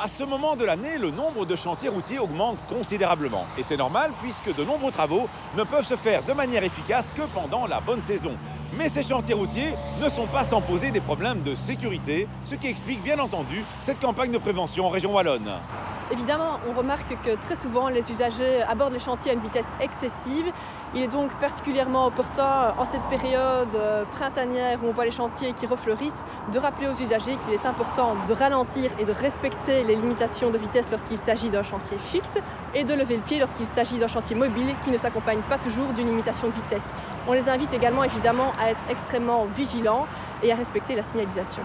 À ce moment de l'année, le nombre de chantiers routiers augmente considérablement. Et c'est normal puisque de nombreux travaux ne peuvent se faire de manière efficace que pendant la bonne saison. Mais ces chantiers routiers ne sont pas sans poser des problèmes de sécurité, ce qui explique bien entendu cette campagne de prévention en région wallonne. Évidemment, on remarque que très souvent les usagers abordent les chantiers à une vitesse excessive. Il est donc particulièrement opportun en cette période printanière où on voit les chantiers qui refleurissent de rappeler aux usagers qu'il est important de ralentir et de respecter les limitations de vitesse lorsqu'il s'agit d'un chantier fixe et de lever le pied lorsqu'il s'agit d'un chantier mobile qui ne s'accompagne pas toujours d'une limitation de vitesse. On les invite également évidemment à être extrêmement vigilants et à respecter la signalisation.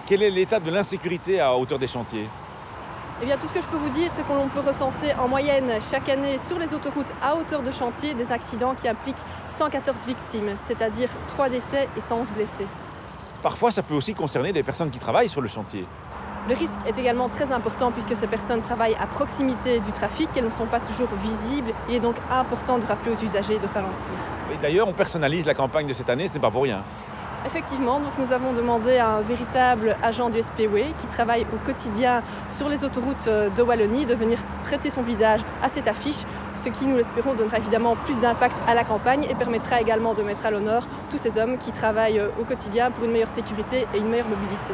Quel est l'état de l'insécurité à hauteur des chantiers ? Eh bien, tout ce que je peux vous dire, c'est qu'on peut recenser en moyenne chaque année sur les autoroutes à hauteur de chantier des accidents qui impliquent 114 victimes, c'est-à-dire 3 décès et 111 blessés. Parfois, ça peut aussi concerner des personnes qui travaillent sur le chantier. Le risque est également très important puisque ces personnes travaillent à proximité du trafic, qu'elles ne sont pas toujours visibles. Il est donc important de rappeler aux usagers de ralentir. Et d'ailleurs, on personnalise la campagne de cette année, ce n'est pas pour rien. Effectivement, donc nous avons demandé à un véritable agent du SPW qui travaille au quotidien sur les autoroutes de Wallonie de venir prêter son visage à cette affiche, ce qui, nous l'espérons, donnera évidemment plus d'impact à la campagne et permettra également de mettre à l'honneur tous ces hommes qui travaillent au quotidien pour une meilleure sécurité et une meilleure mobilité.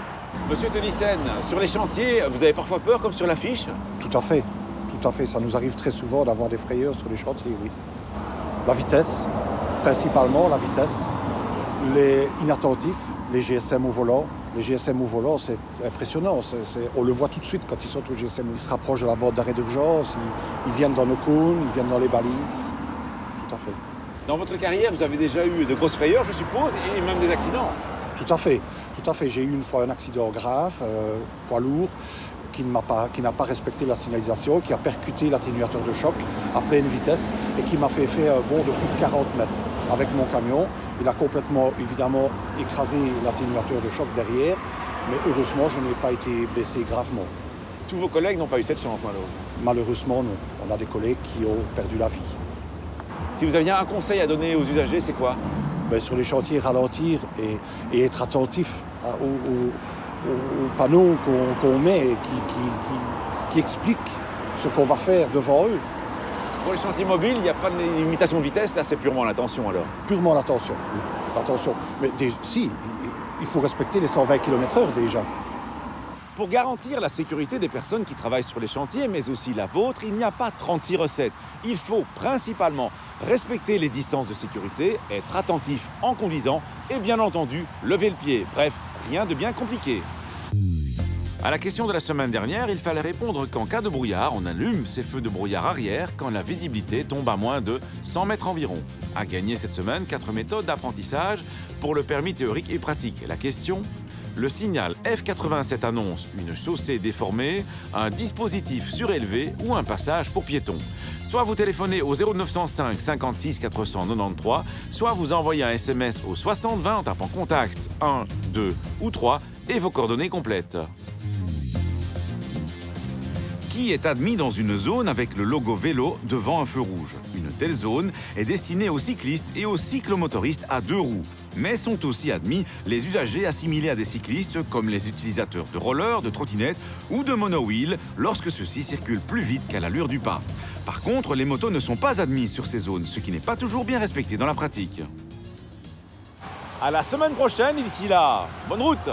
Monsieur Tenissen, sur les chantiers, vous avez parfois peur comme sur l'affiche ? Tout à fait, tout à fait. Ça nous arrive très souvent d'avoir des frayeurs sur les chantiers, oui. La vitesse, principalement la vitesse. Les inattentifs, les GSM au volant. Les GSM au volant, c'est impressionnant. On le voit tout de suite quand ils sont au GSM. Ils se rapprochent de la bande d'arrêt d'urgence, ils viennent dans nos cônes, ils viennent dans les balises. Tout à fait. Dans votre carrière, vous avez déjà eu de grosses frayeurs, je suppose, et même des accidents ? Tout à fait, tout à fait. J'ai eu une fois un accident grave, poids lourd, qui n'a pas respecté la signalisation, qui a percuté l'atténuateur de choc à pleine vitesse et qui m'a fait faire un bond de plus de 40 mètres avec mon camion. Il a complètement, évidemment, écrasé l'atténuateur de choc derrière, mais heureusement, je n'ai pas été blessé gravement. Tous vos collègues n'ont pas eu cette chance, malheureusement. Malheureusement, non. On a des collègues qui ont perdu la vie. Si vous aviez un conseil à donner aux usagers, c'est quoi ? Sur les chantiers, ralentir et être attentif aux panneaux qu'on met et qui expliquent ce qu'on va faire devant eux. Pour les chantiers mobiles, il n'y a pas de limitation de vitesse, là c'est purement l'attention alors. Purement l'attention, oui. L'attention. Mais si, il faut respecter les 120 km/h déjà. Pour garantir la sécurité des personnes qui travaillent sur les chantiers, mais aussi la vôtre, il n'y a pas 36 recettes. Il faut principalement respecter les distances de sécurité, être attentif en conduisant et bien entendu lever le pied. Bref, rien de bien compliqué. À la question de la semaine dernière, il fallait répondre qu'en cas de brouillard, on allume ses feux de brouillard arrière quand la visibilité tombe à moins de 100 mètres environ. À gagner cette semaine, 4 méthodes d'apprentissage pour le permis théorique et pratique. La question ? Le signal F87 annonce une chaussée déformée, un dispositif surélevé ou un passage pour piétons. Soit vous téléphonez au 0905 56 493, soit vous envoyez un SMS au 60 20 en tapant contact 1, 2 ou 3 et vos coordonnées complètes. Qui est admis dans une zone avec le logo vélo devant un feu rouge? Une telle zone est destinée aux cyclistes et aux cyclomotoristes à 2 roues. Mais sont aussi admis les usagers assimilés à des cyclistes comme les utilisateurs de rollers, de trottinettes ou de monowheels lorsque ceux-ci circulent plus vite qu'à l'allure du pas. Par contre, les motos ne sont pas admises sur ces zones, ce qui n'est pas toujours bien respecté dans la pratique. À la semaine prochaine et d'ici là, bonne route!